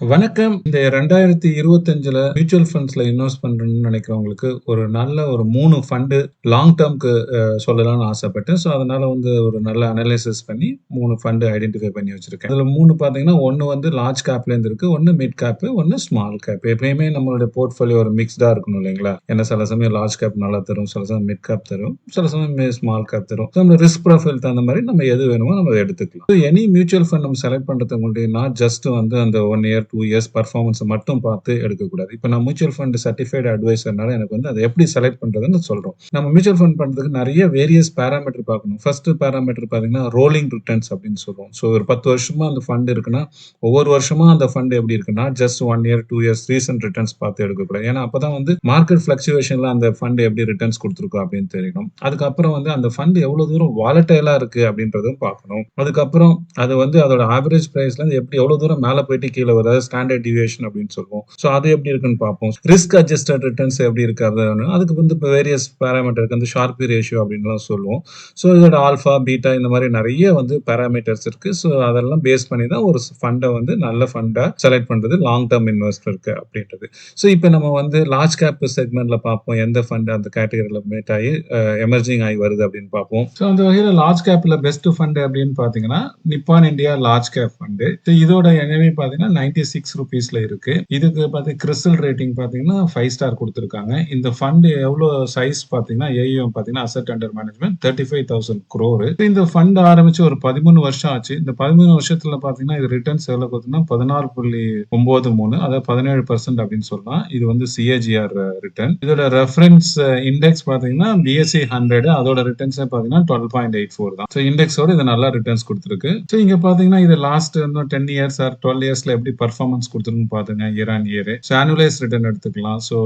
வணக்கம். இந்த 2025ல mutual ஃபண்ட்ஸ்ல invest பண்றேன்னு நினைக்கிறவங்களுக்கு, ஒரு நல்ல ஒரு 3 ஃபண்ட் லாங் டெர்ம்க்கு சொல்லலாம்னு ஆசைப்பட்டேன். ஸோ, அதனால ஒரு நல்ல அனலைசிஸ் பண்ணி 3 ஃபண்ட் ஐடென்டிஃபை பண்ணி வச்சிருக்கேன். அதுல 3 பார்த்தீங்கன்னா, 1 லார்ஜ் கேப்லேருந்து இருக்கு. 1 மிட் கேப், 1 ஸ்மால் கேப். எப்பயுமே நம்மளுடைய போர்ட்ஃபோலியோ ஒரு மிக்ஸ்டா இருக்கணும் இல்லைங்களா? ஏன்னா சில சமயம் லார்ஜ் கேப் நல்லா தரும், சில சமயம் மிட் கேப் தரும், சில சமயம் ஸ்மால் கேப் தரும். ஸோ, நம்ம ரிஸ்க் ப்ரொஃபைல் தகுந்த மாரி நம்ம எது வேணுமோ நம்ம எடுத்துக்கலாம். ஸோ, எனி மியூச்சுவல் ஃபண்ட் நம்ம செலக்ட் பண்றதுக்கு முன்னாடி நாட் ஜஸ்ட் அந்த 1 இயர் 2 இயர்ஸ் பெர்ஃபார்மன்ஸ மட்டும் பார்த்து எடுக்கக்கூடாது. இப்ப நான் மியூச்சுவல் ஃபண்ட் சர்டிஃபைட் அட்வைசர்னால எனக்கு அத எப்படி செலக்ட் பண்றதுன்னு சொல்றோம். நம்ம மியூச்சுவல் ஃபண்ட் பண்றதுக்கு நெறைய வேரியஸ் பாராமீட்டர் பார்க்கணும். ஃபர்ஸ்ட் பாராமீட்டர் பார்த்தீங்கன்னா, ரோலிங் ரிட்டர்ன்ஸ் அப்படின்னு சொல்லுவோம். ஸோ ஒரு 10 வருஷமா அந்த ஃபண்ட் இருக்குன்னா, ஒவ்வொரு வருஷமா அந்த ஃபண்ட் எப்படி இருக்கு, not just 1 year 2 years recent returns பார்த்து எடுக்கக்கூடாது. ஏன்னா அப்பதான் மார்க்கெட் ஃப்ளக்சுவேஷன்ல அந்த ஃபண்ட் எப்படி ரிட்டர்ன்ஸ் குடுத்திருக்கும் அப்படின்னு தெரியணும். அதுக்கப்புறம் அந்த ஃபண்ட் எவ்வளவு தூரம் வாலடைலா இருக்கு அப்படின்றதும் பார்க்கணும். அதுக்கப்புறம் அது அதோட ஆவரேஜ் பிரைஸ்ல இருந்து எவ்வளவு தூரம் மேல போயிட்டு கீழ வருது, அதாவது ஸ்டாண்டர்ட் டிவியேஷன் அப்படின்னு சொல்லுவோம். சோ அது எப்படி இருக்குன்னு பார்ப்போம். ரிஸ்க் அட்ஜஸ்டட் ரிட்டர்ன்ஸ் எப்படி இருக்கு, அதுக்கு இப்போ வேரியஸ் பாராமீட்டர் இருக்கு. ஷார்பி ரேஷியோ அப்படின்லாம் சொல்லுவோம். ஸோ இதோட ஆல்ஃபா பீட்டா இந்த மாதிரி நிறைய பாராமீட்டர்ஸ் இருக்கு. ஸோ அதெல்லாம் பேஸ் பண்ணி தான் ஒரு ஃபண்டை நல்ல ஃபண்டா செலக்ட் பண்றது லாங் டேர்ம் இன்வெஸ்டருக்கு அப்படின்றது. ஸோ இப்போ நம்ம லார்ஜ் கேப் செக்மெண்ட்ல பார்ப்போம் எந்த ஃபண்ட் அந்த கேட்டகரியில மேட் ஆகி எமர்ஜிங் ஆகி வருது அப்படின்னு பார்ப்போம். ஸோ அந்த வகையில் லார்ஜ் கேப்ல பெஸ்ட் ஃபண்ட் அப்படின்னு பார்த்தீங்கன்னா நிப்பான் இந்தியா லார்ஜ் கேப் ஃபண்ட். இதோட என்ஏவி பார்த்தீங்கன்னா 96 ரூபீஸ்ல இருக்கு. இதுக்கு கிறிஸ்டல் ரேட்டிங் பார்த்தீங்கன்னா 5 ஸ்டார் கொடுத்துருக்காங்க. இந்த ஃபண்ட் எவ்வளவு சைஸ் பார்த்தீங்கன்னா ஏயுஎம் பார்த்தீங்கன்னா அசெட் அண்டர் மேனேஜ்மெண்ட் 35,000 crore. இந்த ஃபண்ட் ஆரம்பிச்சு ஒரு 13 வருஷம் ஆச்சு. இந்த 13 வருஷத்துல பார்த்தீங்கன்னா இது ரிட்டர்ன்ஸ் எவ்வளவு பார்த்தீங்கன்னா 16.93, அதாவது 17% அப்படின்னு சொல்லலாம். இது சிஏஜிஆர் ரிட்டர்ன். இதோட ரெஃபரன்ஸ் இண்டெக்ஸ் பார்த்தீங்கன்னா பிஎஸ்சி 100, அதோட ரிட்டர்ன்ஸ் பார்த்தீங்கன்னா 12.84 தான். ஸோ இண்டெக்ஸோட இது நல்லா ரிட்டர்ன்ஸ் கொடுத்துருக்கு. ஸோ இங்க பார்த்தீங்கன்னா இது லாஸ்ட் 10 இயர்ஸ் ஆர் 12 இயர்ஸ்ல எப்படி பர்ஃபார்மன்ஸ் கொடுத்துருக்குன்னு பாத்துங்க year on year. So annualised return எடுத்துக்கலாம். ஸோ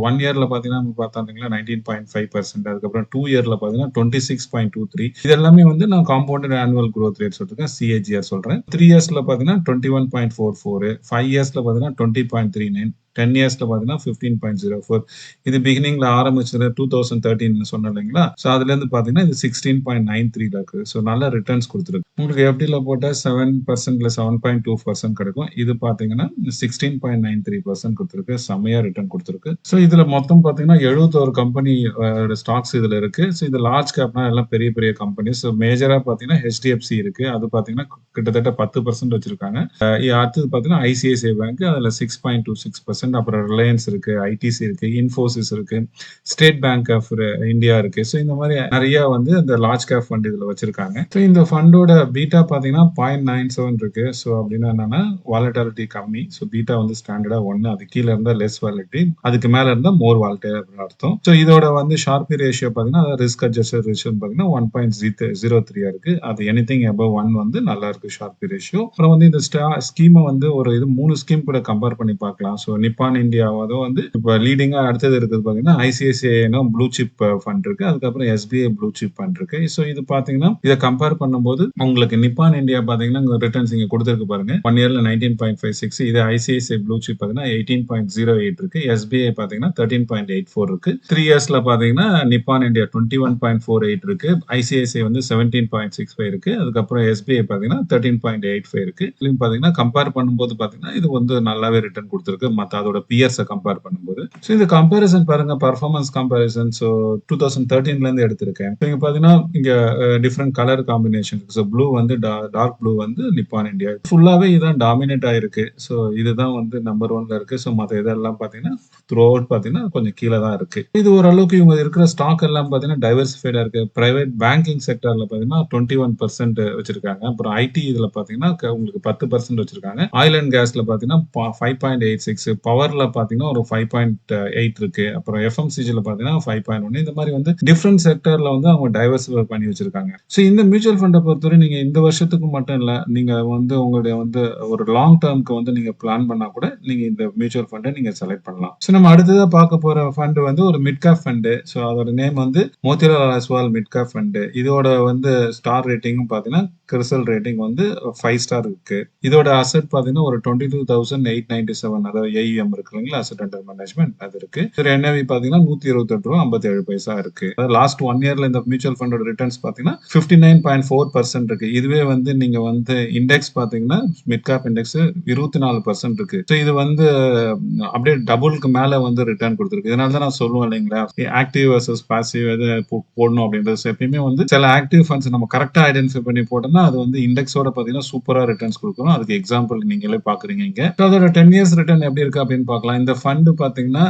1 இயர்ல பாத்தீங்கன்னா நம்ம பார்த்தோம்னா 19.5%, அதுக்கப்புறம் 2 இயர்ல பாத்தீங்கன்னா 26.23. இது எல்லாமே நான் காம்பவுண்டட் ஆனுவல் growth ரேட் சொல்றேன், சிஏஜிஆர் சொல்றேன். 3 இயர்ஸ்ல பாத்தீங்கன்னா 21.44, 5 இயர்ஸ்ல பாத்தீங்கன்னா 20.39, 10 இயர்ஸ்ல பாத்தீங்கன்னா 15.04. இது பிகினிங்ல ஆரம்பிச்சது 2013 சொன்னேன் இல்லைங்களா? ஸோ அதுல இருந்து பாத்தீங்கன்னா இது 16.93 இருக்கு. ஸோ நல்ல ரிட்டர்ன்ஸ் கொடுத்துருக்கு. உங்களுக்கு எஃப்டில போட்டா 7% 7.2% கிடைக்கும். இது பாத்தீங்கன்னா 16.93% கொடுத்துருக்கு. செமையா ரிட்டர்ன் கொடுத்துருக்கு. ஸோ இதுல மொத்தம் பாத்தீங்கன்னா 71 கம்பெனி ஸ்டாக்ஸ் இதுல இருக்கு. ஸோ இது லார்ஜ் கேப்னா எல்லாம் பெரிய பெரிய கம்பெனிஸ். மேஜரா பாத்தீங்கன்னா ஹெச்டிஎஃப்சி இருக்கு. அது பாத்தீங்கன்னா கிட்டத்தட்ட 10% வச்சிருக்காங்க. அடுத்தது பாத்தீங்கன்னா ஐசிஐசிஐ பேங்க், அதுல 6.26%. அப்புறம் ரிலையன்ஸ் இருக்கு, ஐடிசி இருக்கு, இன்ஃபோசிஸ் இருக்கு, ஸ்டேட் பேங்க் ஆஃப் இந்தியா இருக்கு. ஸோ இந்த மாதிரி நிறைய இந்த லார்ஜ் கேப் ஃபண்ட் இதுல வச்சிருக்காங்க. ஸோ இந்த ஃபண்டோட பீட்டா பாத்தீங்கன்னா 0.97 இருக்கு. ஸோ அப்படின்னா என்னன்னா வாலட்டாலிட்டி கம்மி. ஸோ பீட்டா ஸ்டாண்டர்டா 1, அது கீழே இருந்தா லெஸ் வாலட்டி, அதுக்கு மேல இருந்தா மோர் வாலட்டி அர்த்தம். ஸோ இதோட ஷார்பி ரேஷியோ பாத்தீங்கன்னா ரிஸ்க் அட்ஜஸ்டட் ரேஷியோ பாத்தீங்கன்னா 1.03 இருக்கு. அது எனிதிங் அபவ் 1 நல்லா இருக்கு ஷார்பி ரேஷியோ. அப்புறம் இந்த ஸ்கீமை ஒரு 3 ஸ்கீம் கூட கம்பேர் பண்ணி பார்க்கலாம். ஸோ நிப்பான் இந்தியாவதும் இப்போ லீடிங்கா அடுத்தது இருக்குது பாத்தீங்கன்னா ஐசிஐசிஐ ப்ளூ சிப் ஃபண்ட் இருக்கு, அதுக்கப்புறம் எஸ்பிஐ ப்ளூ சிப் ஃபண்ட் இருக்கு. ஸோ இது பாத்தீங்கன்னா இதை கம்பேர் பண்ணும்போது உங்களுக்கு நிப்பான் இந்தியா பாத்தீங்கன்னா ரிட்டர்ன்ஸ் இங்க கொடுத்திருக்கு பாருங்க. 1 இயர்ல 19.56, இது ஐசிஐசிஐ ப்ளூ சிப் பாத்தீங்கன்னா 18.08 இருக்கு, எஸ்பிஐ பாத்தீங்கன்னா 13.84 இருக்கு. 3 இயர்ஸ்ல பாத்தீங்கன்னா நிப்பான் இந்தியா 21.48 இருக்கு, ஐசிஐசிஐ 17.65 இருக்கு, அதுக்கப்புறம் எஸ்பிஐ பாத்தீங்கன்னா 13.85 இருக்கு. இதுலயும் பாத்தீங்கன்னா கம்பேர் பண்ணும்போது பாத்தீங்கன்னா இது நல்லாவே ரிட்டர்ன் கொடுத்திருக்கு மத்த அதோட பியர்ஸை கம்பேர் பண்ணும்போது. ஸோ இந்த கம்பேரிசன் பாருங்க, பர்ஃபார்மன்ஸ் கம்பேரிசன். ஸோ 2013ல இருந்து எடுத்திருக்கேன். இங்க பாத்தீங்கன்னா இங்க different colour combination. So blue dark blue Nippon India ஃபுல்லாவே இதான் டாமினேட் ஆயிருக்கு. ஸோ இதுதான் நம்பர் 1ல இருக்கு. ஸோ மத்த இதெல்லாம் பாத்தீங்கன்னா த்ரூ அவுட் பாத்தீங்கன்னா கொஞ்சம் கீழே தான் இருக்கு. இது ஓரளவுக்கு இவங்க இருக்கிற ஸ்டாக் எல்லாம் பாத்தீங்கன்னா டைவர்சிஃபைடா இருக்கு. பிரைவேட் பேங்கிங் செக்டர்ல பாத்தீங்கன்னா 21% வச்சிருக்காங்க. அப்புறம் ஐடி இதுல பாத்தீங்கன்னா உங்களுக்கு 10% வச்சிருக்காங்க. ஆயில் அண்ட் கேஸ்ல பாத்தீங்கன்னா 5.86, பவர்ல பாத்தீங்கன்னா ஒரு 5.8 இருக்கு. அப்புறம் எஃப்எம்சிஜில பாத்தீங்கன்னா 5.1. இந்த மாதிரி டிஃப்ரெண்ட் செக்டர்ல அவங்க டைவர்சிஃபை பண்ணி வச்சிருக்காங்க. ஸோ இந்த மியூச்சுவல் ஃபண்டை பொறுத்தவரை நீங்க இந்த வருஷத்துக்கு மட்டும் இல்ல, நீங்க உங்களுடைய ஒரு லாங் டேர்ம்க்கு நீங்க பிளான் பண்ணா கூட நீங்க இந்த மியூச்சுவல் ஃபண்டை நீங்க செலக்ட் பண்ணலாம். ஸோ நம்ம அடுத்ததா பார்க்க போற ஃபண்ட் ஒரு மிட் கேப் ஃபண்ட். ஸோ அதோட name Motilal Oswal mid cap fund. இதோட ஸ்டார் ரேட்டிங்கும் பாத்தீங்கன்னா கிறிஸ்டல் ரேட்டிங் 5 ஸ்டார் இருக்கு. இதோட அசெட் பாத்தீங்கன்னா ஒரு 22,897, அதாவது ஏவிஎம் இருக்கு இல்லைங்களா, அசெட் அண்டர் மேனேஜ்மெண்ட், அது இருக்கு. இதுல என்ஏவி பாத்தீங்கன்னா ₹128.57 இருக்கு. லாஸ்ட் 1 இயர்ல இந்த மியூச்சுவல் ஃபண்டோட ரிட்டர்ன்ஸ் பாத்தீங்கன்னா 59.4% இருக்கு. இதுவே வந்து நீங்க வந்து இண்டெக்ஸ் பாத்தீங்கன்னா மிட் கேப் இண்டெக்ஸ் 24% இருக்கு. ஸோ இது வந்து அப்படியே டபுளுக்கு மேல வந்து ரிட்டர்ன் கொடுத்துருக்கு. இதனால தான் நான் சொல்லுவேன் இல்லைங்களா, ஆக்டிவ் வர்சஸ் பாசிவ் எது போடணும் அப்படின்றது. எப்பயுமே வந்து சில ஆக்டிவ் ஃபண்ட்ஸ் நம்ம கரெக்டா ஐடென்டிஃபை பண்ணி போட்டோம்னா அது வந்து இண்டெக்ஸோட பாத்தீங்கன்னா சூப்பரா ரிட்டர்ன்ஸ் கொடுக்கும். அதுக்கு எக்ஸாம்பிள் நீங்களே பாக்குறீங்க இங்க. So அதோட 10 இயர்ஸ் ரிட்டர்ன் எப்படி இருக்கு அப்படின்னு பார்க்கலாம். இந்த ஃபண்ட் பாத்தீங்கன்னா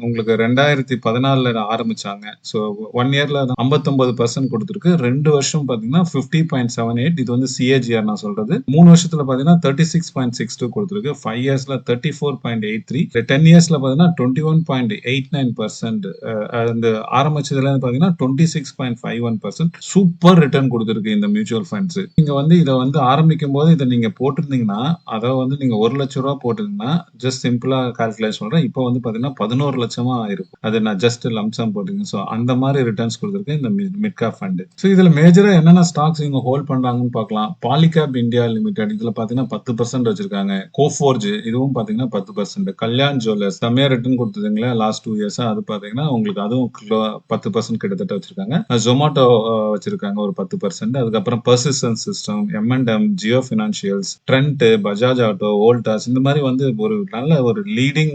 உங்களுக்கு 2014 ஆரம்பிச்சாங்க. ஸோ 1 இயர்ல 59% கொடுத்துருக்கு. 2 வருஷம் பாத்தீங்கன்னா 50.78. இது வந்து சிஏஜிஆர் நான் சொல்றது. 3 வருஷத்துல பாத்தீங்கன்னா 36.62 கொடுத்துருக்கு. 5 இயர்ஸ்ல 34.83. 10 இயர்ஸ்ல பாத்தீங்கன்னா 21.89%. அந்த ஆரம்பிச்சதுல இருந்து பாத்தீங்கன்னா 26.51% சூப்பர் ரிட்டர்ன் கொடுத்துருக்கு இந்த மியூச்சுவல் ஃபண்ட்ஸ். நீங்க வந்து இதை வந்து ஆரம்பிக்கும் போது இதை நீங்க போட்டிருந்தீங்கன்னா, அதை வந்து நீங்க ₹1,00,000 போட்டிருந்தீங்கன்னா, ஜஸ்ட் சிம்பிளா கால்குலேட் சொல்றேன், இப்போ வந்து பாத்தீங்கன்னா 11 லட்சமா இருக்கும். அது நான் ஜஸ்ட் லம்சம் போட்டீங்க. ஸோ அந்த மாதிரி ரிட்டர்ன்ஸ் கொடுத்துருக்கு இந்த மிட் கேப் ஃபண்ட். ஸோ இதுல மேஜரா என்னென்ன ஸ்டாக்ஸ் இவங்க ஹோல்ட் பண்றாங்கன்னு பார்க்கலாம். பாலிகேப் இந்தியா லிமிடெட் இதுல பாத்தீங்கன்னா 10% வச்சிருக்காங்க. கோஃபோர்ஜ் இதுவும் பாத்தீங்கன்னா 10%. கல்யாண் ஜுவல்லர்ஸ் செம்மையா ரிட்டர்ன் கொடுத்ததுங்களா லாஸ்ட் 2 இயர்ஸ், அது பாத்தீங்கன்னா உங்களுக்கு அதுவும் 10% கிட்டத்தட்ட வச்சிருக்காங்க. ஜொமேட்டோ வச்சிருக்காங்க ஒரு 10%. அதுக்கப்புறம் Persistent System, M&M, Jio Financials, Trent, Bajaj Auto, Voltas, இந்த மாதிரி வந்து ஒரு நல்ல ஒரு லீடிங்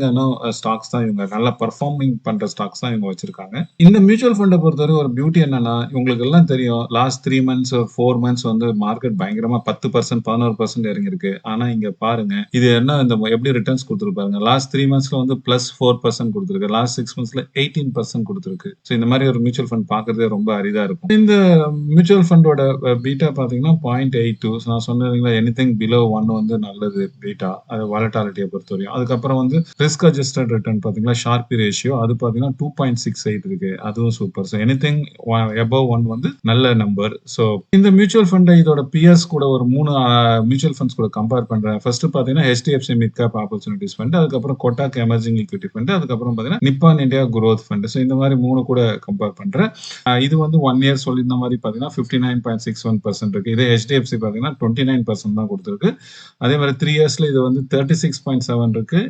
ஸ்டாக்ஸ் தான் இவங்க, நல்ல பர்ஃபார்மிங் பண்ற ஸ்டாக்ஸ் தான் இவங்க வச்சிருக்காங்க. இந்த மியூச்சுவல் ஃபண்டை பொறுத்தவரை ஒரு பியூட்டி என்னன்னா, உங்களுக்கு எல்லாம் தெரியும் லாஸ்ட் 3 மந்த்ஸ் 4 மந்த்ஸ் வந்து மார்க்கெட் பயங்கரமா 10% 11% இறங்கிருக்கு. ஆனா இங்க பாருங்க இது என்ன, இந்த எப்படி ரிட்டர்ன்ஸ் கொடுத்துருப்பாங்க. லாஸ்ட் 3 மந்த்ஸ்ல வந்து +4% கொடுத்துருக்கு. லாஸ்ட் 6 மந்த்ஸ்ல 18% கொடுத்துருக்கு. ஸோ இந்த மாதிரி ஒரு மியூச்சுவல் ஃபண்ட் பாக்குறதே ரொம்ப அரிதா இருக்கும். இந்த மியூச்சுவல் ஃபண்டோட பீட்டா பாத்தீங்கன்னா 0.82. நான் சொன்னீங்களா எனிதிங் பிலோ 1 வந்து நல்லது பீட்டா, அது வாலட்டாலிட்டியை பொறுத்தவரையும். அதுக்கப்புறம் வந்து ரிஸ்க் அட்ஜஸ்டட் ரிட்டர்ன் பாத்தீங்கன்னா ஷார்பி ரேஷியோ அது பாத்தீங்கன்னா 2.68 இருக்கு. அதுவும் சூப்பர். ஸோ எனிதிங் above 1 வந்து நல்ல நம்பர். ஸோ இந்த மியூச்சுவல் ஃபண்டை இதோட பிஎஸ் கூட ஒரு 3 மியூச்சுவல் ஃபண்ட்ஸ் கூட கம்பேர் பண்றேன். ஃபர்ஸ்ட் பாத்தீங்கன்னா HDFC mid cap opportunities fund, அதுக்கப்புறம் கொட்டாக் எமர்ஜிங் ஈக்விட்டி ஃபண்ட், அதுக்கப்புறம் பாத்தீங்கன்னா நிப்பான் இந்தியா குரோத் ஃபண்ட். ஸோ இந்த மாதிரி 3 கூட கம்பேர் பண்றேன். இது வந்து 1 இயர் சொல்லியிருந்த மாதிரி பாத்தீங்கன்னா 59.61% இருக்கு. இதே HDFC பாத்தீங்கன்னா 29% தான் கொடுத்துருக்கு. அதே மாதிரி 3 இயர்ஸ்ல இது வந்து 36.7 இருக்கு.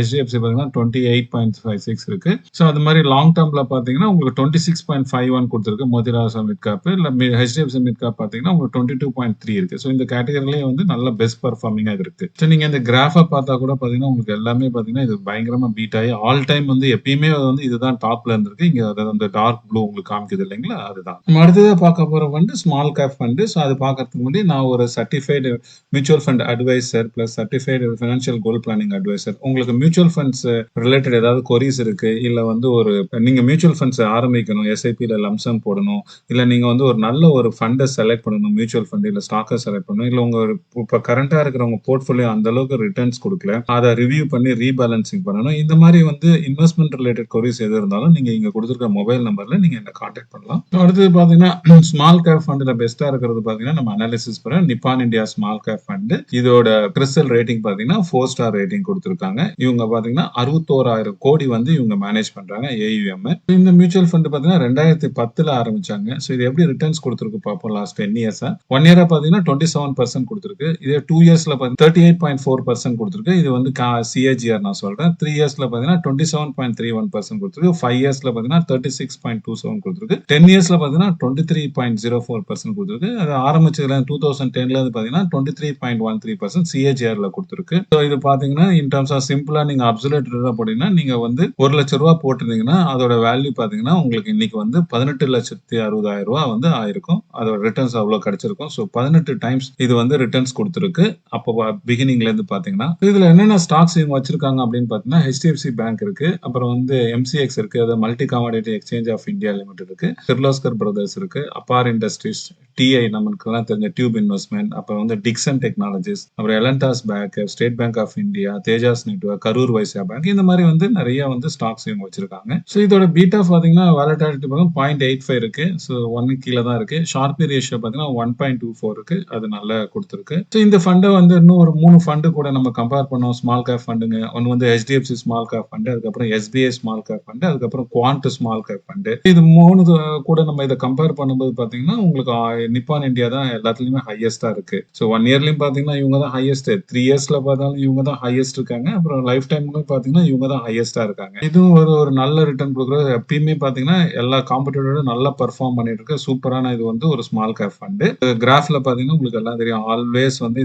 HDFC பாத்தீங்கன்னா 28.56 இருக்கு. ஸோ அது மாதிரி லாங் டேர்ம்ல பாத்தீங்கன்னா உங்களுக்கு 26.51 கொடுத்துருக்கு மோதிலால் மிட் கேப். இல்ல HDFC மிட் கேப் பாத்தீங்கன்னா உங்களுக்கு 22.3 இருக்கு. ஸோ இந்த கேட்டகரியிலேயே வந்து நல்ல பெஸ்ட் பர்ஃபார்மிங்கா இருக்கு. ஸோ நீங்க இந்த கிராஃபை பார்த்தா கூட பாத்தீங்கன்னா உங்களுக்கு எல்லாமே பாத்தீங்கன்னா இது பயங்கரமா பீட் ஆகி ஆல் டைம் வந்து எப்பயுமே வந்து இதுதான் டாப்ல இருந்திருக்கு. இங்க அந்த டார்க் ப்ளூ உங்களுக்கு காமிக்குது இல்லைங்களா, அதுதான். நம்ம அடுத்ததா பார்க்க போற fund small cap fund. So அது பார்க்கறதுக்கு முன்னாடி நான் ஒரு certified mutual fund advisor plus certified financial goal planning advisor. உங்களுக்கு மியூச்சுவல் ஃபண்ட்ஸ் ரிலேட்டட் ஏதாவது கொரிஸ் இருக்கு, இல்ல வந்து ஒரு நீங்க மியூச்சுவல் ஃபண்ட்ஸ் ஆரம்பிக்கணும், எஸ்ஐபியில் லம்சம் போடணும், இல்ல நீங்க வந்து ஒரு நல்ல ஒரு ஃபண்டை செலக்ட் பண்ணணும், மியூச்சுவல் ஃபண்ட் இல்ல ஸ்டாக்கை செலக்ட் பண்ணணும், இல்ல உங்க இப்ப கரண்டா இருக்கிற உங்க போர்ட்ஃபோலியோ அந்த அளவுக்கு ரிட்டர்ன்ஸ் கொடுக்கல, அதை ரிவ்யூ பண்ணி ரீபேலன்சிங் பண்ணணும். இந்த மாதிரி வந்து இன்வெஸ்ட்மெண்ட் ரிலேட்டட் கொரிஸ் எது இருந்தாலும் நீங்க இங்க கொடுத்துருக்க மொபைல் நம்பர்ல நீங்க என்ன கான்டாக்ட் பண்ணலாம். அடுத்து பாத்தீங்கன்னா ஸ்மால் கேப் ஃபண்ட்ல பெஸ்டா இருக்கிறது பாத்தீங்கன்னா நம்ம அனாலிசிஸ் பண்ண நிப்பான் இந்தியா ஸ்மால் கேப் ஃபண்ட். இதோட கிறிஸ்டல் ரேட்டிங் பாத்தீங்கன்னா 4 ஸ்டார் ரேட்டிங் கொடுத்திருக்காங்க. இவங்க பாத்தீங்கன்னா 61,000 கோடி வந்து இவங்க மேனேஜ் பண்றாங்க AUM. இந்த மியூச்சுவல் ஃபண்ட் பாத்தீங்கன்னா 2010 ஆரம்பிச்சாங்க. ஸோ இது எப்படி ரிட்டர்ன்ஸ் கொடுத்திருக்கு பார்ப்போம். லாஸ்ட் 10 இயர்ஸ் 1 இயரா பாத்தீங்கன்னா 27% கொடுத்திருக்கு. இதே 2 இயர்ஸ்ல 38.4% கொடுத்திருக்கு. இது வந்து CAGR நான் சொல்றேன். 3 இயர்ஸ்ல பாத்தீங்கன்னா 27.31% கொடுத்திருக்கு. 5 இயர்ஸ்ல பாத்தீங்கன்னா 36.27 கொடுத்திருக்கு. 10 இயர்ஸ்ல பாத்தீங்கன்னா 23.04% கொடுத்திருக்கு. அது ஆரம்பிச்சதுல 2010ல இருந்து பாத்தீங்கன்னா 23.13% CAGRல கொடுத்திருக்கு. ஸோ இது பாத்தீங்கன்னா இன் டர்ம்ஸ் ஆஃப் சிம்பிளா நீங்க அப்சல்யூட் ரிட்டர்ன் போட்டீங்கன்னா நீங்க வந்து ₹1,00,000 போட்டிருந்தீங்கன்னா அதோட வேல்யூ பாத்தீங்கன்னா உங்களுக்கு இன்னைக்கு வந்து ₹18,60,000 வந்து ஆயிருக்கும். அதோட ரிட்டர்ன்ஸ் அவ்வளவு கிடைச்சிருக்கும். ஸோ 18 டைம்ஸ் இது வந்து ரிட்டர்ன்ஸ் கொடுத்திருக்கு. அப்போ பிகினிங்ல இருந்து பாத்தீங்கன்னா இதுல என்னென்ன ஸ்டாக்ஸ் இவங்க வச்சிருக்காங்க அப்படின்னு பாத்தீங்கன்னா HDFC பேங்க் இருக்கு, அப்புறம் வந்து MCX இருக்கு, அது multi commodity exchange of India limited இருக்கு, கிர்லோஸ்கர் பிரதர்ஸ் இருக்கு, அப்பார் இண்டஸ்ட்ரீஸ், TI நமக்கு எல்லாம் தெரிஞ்ச டியூப் இன்வெஸ்ட்மெண்ட், அப்புறம் வந்து டிக்சன் டெக்னாலஜிஸ், அப்புறம் Elantas bank, State Bank of India, Tejas network, Karur Vysya bank, இந்த மாதிரி வந்து நிறைய வந்து ஸ்டாக்ஸ் இவங்க வச்சிருக்காங்க. ஸோ இதோட பீட்டா பாத்தீங்கன்னா வாலட்டாலிட்டி 0.85 இருக்கு. ஸோ 1 கீழே தான் இருக்கு. ஷார்பி ரேஷியோ பாத்தீங்கன்னா 1.24 இருக்கு. அது நல்லா கொடுத்துருக்கு. ஸோ இந்த ஃபண்டை வந்து இன்னும் ஒரு 3 ஃபண்டு கூட நம்ம கம்பேர் பண்ணோம். ஸ்மால் கேப் ஃபண்டுங்க. ஒன்னு வந்து HDFC ஸ்மால் கேப் ஃபண்டு, அதுக்கப்புறம் SBI ஸ்மால் கேப் ஃபண்டு, அதுக்கப்புறம் குவாண்ட் ஸ்மால் கேப் ஃபண்டு. இது 3 கூட நம்ம இதை கம்பேர் பண்ணும்போது பாத்தீங்கன்னா உங்களுக்கு நிப்பான் இந்தியா தான் எல்லாத்துலயுமே ஹையஸ்டா இருக்கு. ஸோ 1 இயர்லயும் பாத்தீங்கன்னா இவங்க தான் ஹையஸ்ட், 3 இயர்ஸ்ல பார்த்தாலும் இவங்க தான் ஹையஸ்ட் இருக்காங்க. அப்புறம் லைஃப் டைம்ல பார்த்தீங்கன்னா, இவங்க தான் ஹையஸ்ட்டா இருக்காங்க. இதுவும் ஒரு ஒரு நல்ல ரிட்டர்ன் குடுக்குறது. எப்பயுமே பார்த்தீங்கன்னா, எல்லா காம்படிட்டரோட நல்லா பெர்ஃபார்ம் பண்ணிட்டு இருக்க சூப்பரான இது வந்து ஒரு ஸ்மால் கேப் ஃபண்ட். கிராஃப்ல பார்த்தீங்கன்னா, உங்களுக்கு எல்லாம் தெரியும். ஆல்வேஸ் வந்து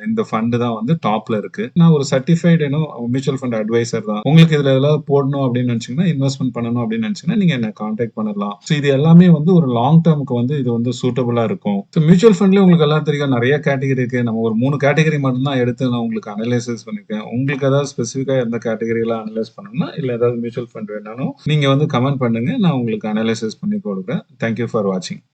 இந்த ஃபண்ட் தான் வந்து டாப்ல இருக்கு. நான் ஒரு சர்டிஃபைட் மியூச்சுவல் ஃபண்ட் அட்வைசர் தான். உங்களுக்கு இதுல ஏதாவது போடணும் அப்படின்னு நினைச்சீங்கன்னா, இன்வெஸ்ட்மென்ட் பண்ணணும் அப்படின்னு நினைச்சீங்கன்னா, நீங்க என்ன கான்டாக்ட் பண்ணலாம். ஸோ இது எல்லாமே வந்து ஒரு லாங் டெர்ம்க்கு வந்து இது வந்து சூட்டபிளா இருக்கும். ஸோ மியூச்சுவல் ஃபண்ட்லயே உங்களுக்கு எல்லாம் தெரியும் நிறைய கேட்டகரி இருக்கு. நம்ம ஒரு 3 கேட்டகரி மட்டும் தான் எடுத்து நான் உங்களுக்கு அனலைசிஸ் பண்ணிருக்கேன். உங்களுக்கு ஏதாவது ஸ்பெசிஃபிக்கா எந்த கேட்டகரியில அனலைஸ் பண்ணணும்னா, இல்ல ஏதாவது மியூச்சுவல் ஃபண்ட் வேணாலும் நீங்க வந்து கமெண்ட் பண்ணுங்க. நான் உங்களுக்கு அனலைசிஸ் பண்ணி கொடுக்குறேன். தேங்க் யூ ஃபார் வாட்சிங்.